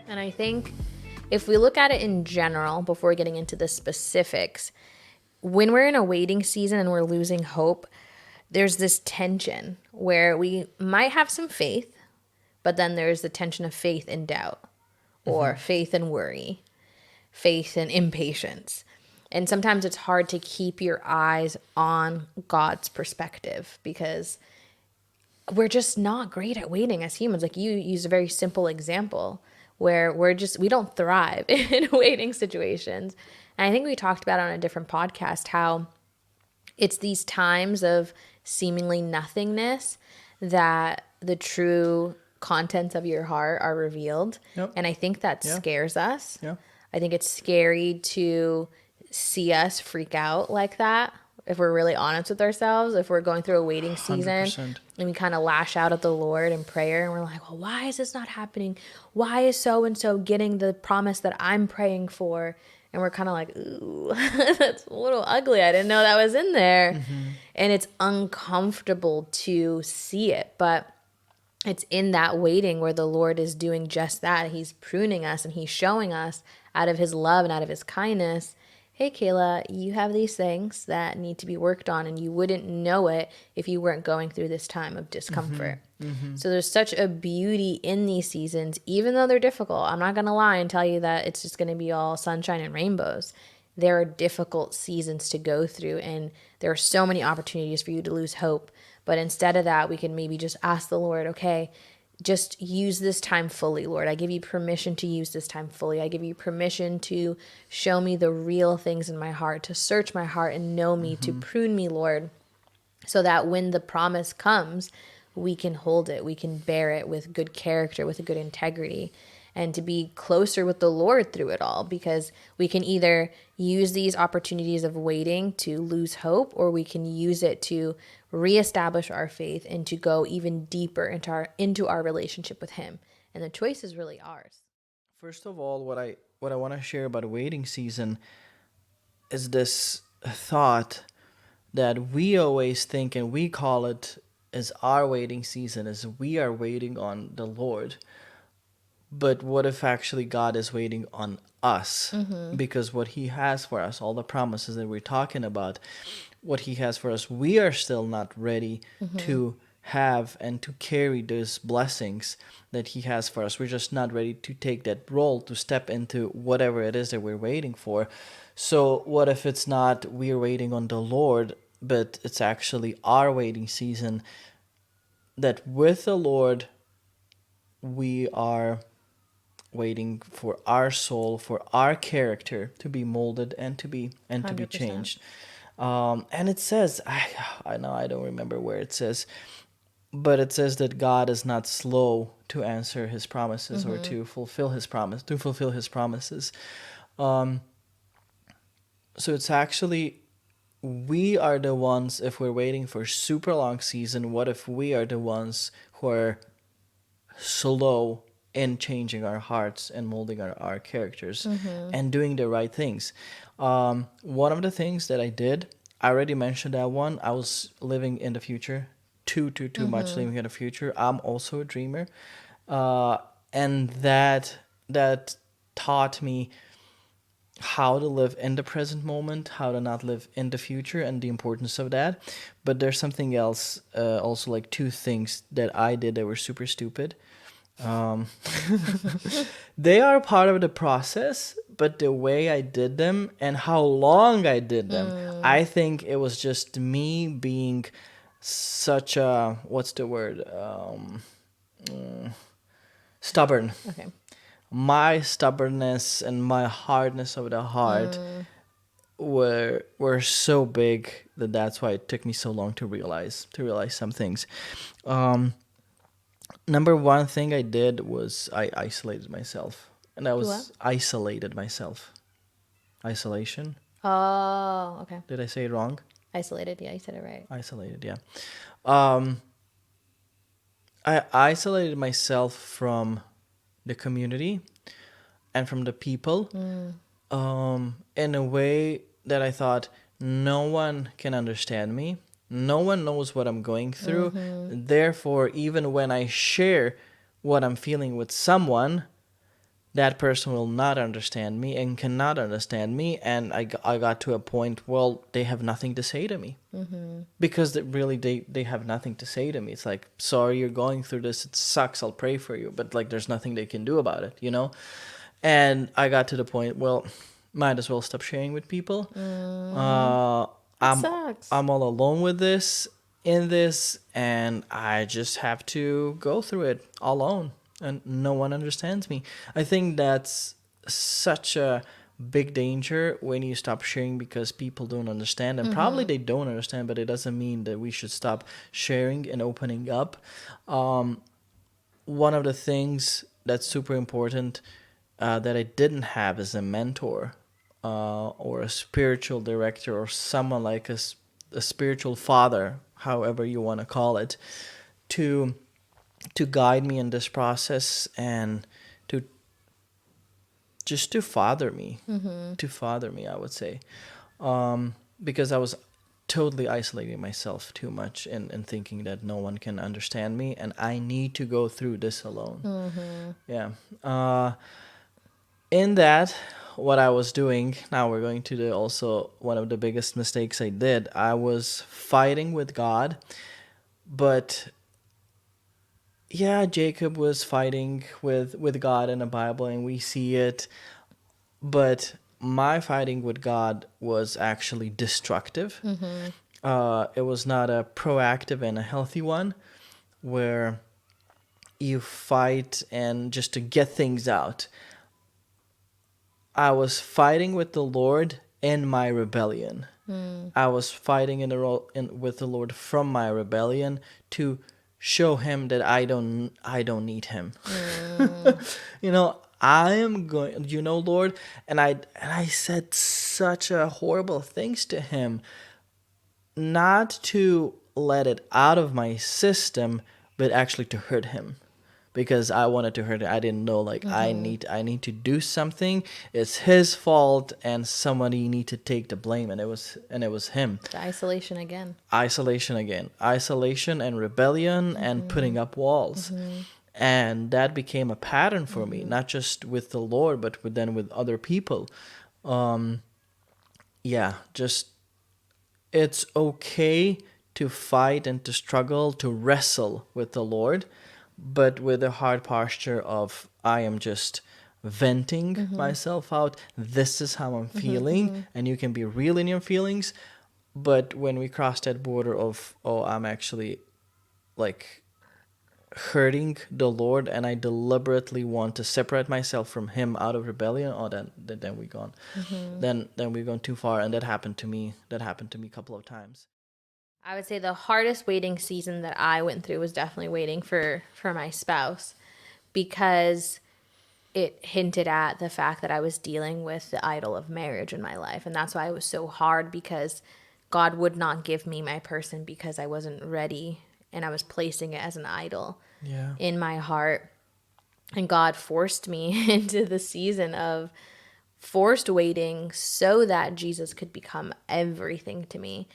And I think if we look at it in general, before getting into the specifics, when we're in a waiting season and we're losing hope, there's this tension where we might have some faith, but then there's the tension of faith and doubt, or faith and worry, faith and impatience. And sometimes it's hard to keep your eyes on God's perspective because we're just not great at waiting as humans. Like you use a very simple example where we don't thrive in waiting situations. And I think we talked about on a different podcast how it's these times of seemingly nothingness that the true contents of your heart are revealed. Yep. And I think that scares us. Yeah. I think it's scary to see us freak out like that. If we're really honest with ourselves, if we're going through a waiting season 100%. and we kind of lash out at the Lord in prayer and we're like, well, why is this not happening? Why is so-and-so getting the promise that I'm praying for? And we're kind of like, ooh, that's a little ugly. I didn't know that was in there. And it's uncomfortable to see it. But it's in that waiting where the Lord is doing just that. He's pruning us and he's showing us out of his love and out of his kindness, hey, Kayla, you have these things that need to be worked on, and you wouldn't know it if you weren't going through this time of discomfort. So there's such a beauty in these seasons, even though they're difficult. I'm not going to lie and tell you that it's just going to be all sunshine and rainbows. There are difficult seasons to go through, and there are so many opportunities for you to lose hope. But instead of that, we can maybe just ask the Lord, okay, just use this time fully, Lord. I give you permission to use this time fully. I give you permission to show me the real things in my heart, to search my heart and know me, to prune me, Lord, so that when the promise comes, we can hold it. We can bear it with good character, with a good integrity, and to be closer with the Lord through it all, because we can either use these opportunities of waiting to lose hope, or we can use it to reestablish our faith and to go even deeper into our relationship with him. And the choice is really ours. First of all, what I want to share about waiting season is this thought that we always think, and we call it as our waiting season, as we are waiting on the Lord. But what if actually God is waiting on us? Because what he has for us, all the promises that we're talking about, what he has for us, we are still not ready to have and to carry those blessings that he has for us. We're just not ready to take that role, to step into whatever it is that we're waiting for. So what if it's not we're waiting on the Lord, but it's actually our waiting season, that with the Lord we are waiting for our soul, for our character to be molded and to be 100%. changed. And it says, I know I don't remember where it says, but it says that God is not slow to answer his promises or to fulfill his promises. So it's actually, we are the ones, if we're waiting for super long season, what if we are the ones who are slow in changing our hearts and molding our characters and doing the right things? One of the things that I did, I already mentioned that one. I was living in the future, too much living in the future. I'm also a dreamer, and that taught me how to live in the present moment, how to not live in the future, and the importance of that. But there's something else, also like two things that I did that were super stupid. They are part of the process, but the way I did them and how long I did them, I think it was just me being such a, what's the word? Stubborn. Okay. My stubbornness and my hardness of the heart were so big that that's why it took me so long to realize some things. Number one thing I did was I isolated myself, and I was What? isolated myself. Isolation. Oh, okay. Did I say it wrong? Isolated. Yeah, you said it right. Isolated. Yeah. I isolated myself from the community and from the people, in a way that I thought no one can understand me. No one knows what I'm going through. Therefore, even when I share what I'm feeling with someone, that person will not understand me and cannot understand me. And I got to a point, well, they have nothing to say to me. Because they have nothing to say to me. It's like, sorry, you're going through this. It sucks. I'll pray for you. But like, there's nothing they can do about it, you know? And I got to the point, well, might as well stop sharing with people. That I'm sucks. I'm all alone with this, in this, and I just have to go through it alone, and no one understands me. I think that's such a big danger when you stop sharing because people don't understand, and probably they don't understand, but it doesn't mean that we should stop sharing and opening up. One of the things that's super important that I didn't have as a mentor or a spiritual director or someone like a spiritual father, however you want to call it, to guide me in this process and to just to father me, I would say, because I was totally isolating myself too much and thinking that no one can understand me and I need to go through this alone. Yeah. In that, what I was doing, now we're going to the also one of the biggest mistakes I did. I was fighting with God, but yeah, Jacob was fighting with God in the Bible, and we see it. But my fighting with God was actually destructive. It was not a proactive and a healthy one, where you fight and just to get things out. I was fighting with the Lord in my rebellion. I was fighting with the Lord from my rebellion to show him that I don't need him. You know, I am going, Lord, and I said such a horrible things to him, not to let it out of my system, but actually to hurt him. Because I wanted to hurt him. I didn't know, like, I need to do something. It's his fault, and somebody need to take the blame, and it was him. The isolation again. Isolation again. Isolation and rebellion and putting up walls. And that became a pattern for me, not just with the Lord, but with other people. Yeah, just it's okay to fight and to struggle, to wrestle with the Lord, but with a hard posture of I am just venting myself out. This is how I'm feeling, and you can be real in your feelings. But when we cross that border of, oh, I'm actually like hurting the Lord, and I deliberately want to separate myself from Him out of rebellion, oh, then we're gone. Then we've gone too far, and that happened to me. That happened to me a couple of times. I would say the hardest waiting season that I went through was definitely waiting for my spouse, because it hinted at the fact that I was dealing with the idol of marriage in my life. And that's why it was so hard, because God would not give me my person because I wasn't ready, and I was placing it as an idol Yeah. in my heart. And God forced me into the season of forced waiting so that Jesus could become everything to me.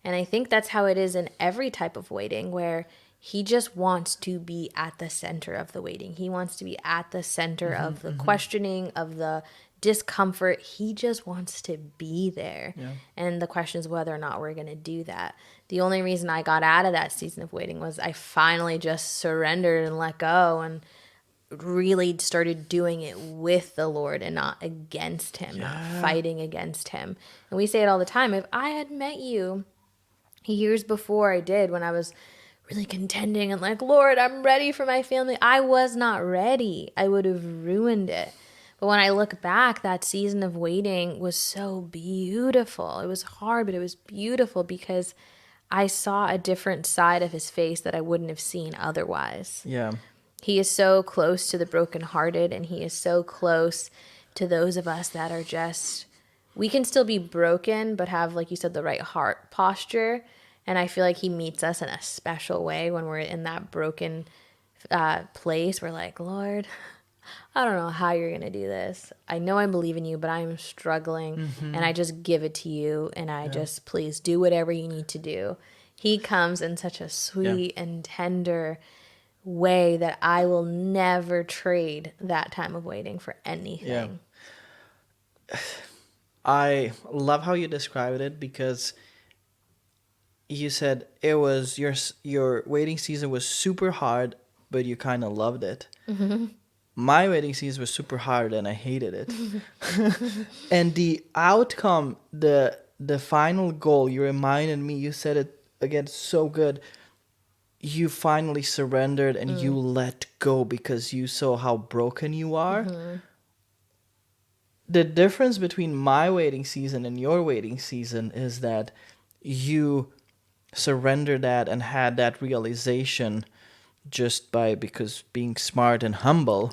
And I think that's how it is in every type of waiting, where he just wants to be at the center of the waiting. He wants to be at the center of the questioning, of the discomfort. He just wants to be there. Yeah. And the question is whether or not we're going to do that. The only reason I got out of that season of waiting was I finally just surrendered and let go, and really started doing it with the Lord and not against him, not fighting against him. And we say it all the time. If I had met you years before I did, when I was really contending and like, Lord, I'm ready for my family, I was not ready. I would have ruined it. But when I look back, that season of waiting was so beautiful. It was hard, but it was beautiful, because I saw a different side of his face that I wouldn't have seen otherwise. Yeah. He is so close to the brokenhearted, and he is so close to those of us that are just, we can still be broken, but have, like you said, the right heart posture. And I feel like he meets us in a special way when we're in that broken place. We're like, Lord, I don't know how you're going to do this. I know I believe in you, but I'm struggling, and I just give it to you, and I just, please do whatever you need to do. He comes in such a sweet and tender way that I will never trade that time of waiting for anything. I love how you described it, because you said it was your waiting season was super hard, but you kind of loved it. My waiting season was super hard and I hated it. And the outcome, the final goal, you reminded me, you said it again so good. You finally surrendered and you let go because you saw how broken you are. The difference between my waiting season and your waiting season is that you surrendered that and had that realization just by because being smart and humble.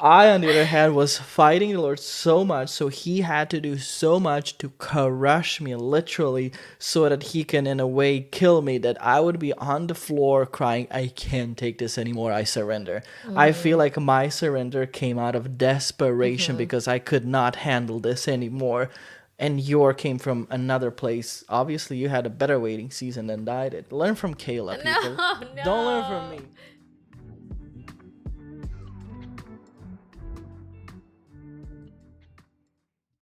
I, on the other hand, was fighting the Lord so much, so he had to do so much to crush me, literally, so that he can, in a way, kill me, that I would be on the floor crying, I can't take this anymore, I surrender. I feel like my surrender came out of desperation because I could not handle this anymore. And your came from another place. Obviously, you had a better waiting season than I did. Learn from Kayla, people. No, Don't learn from me.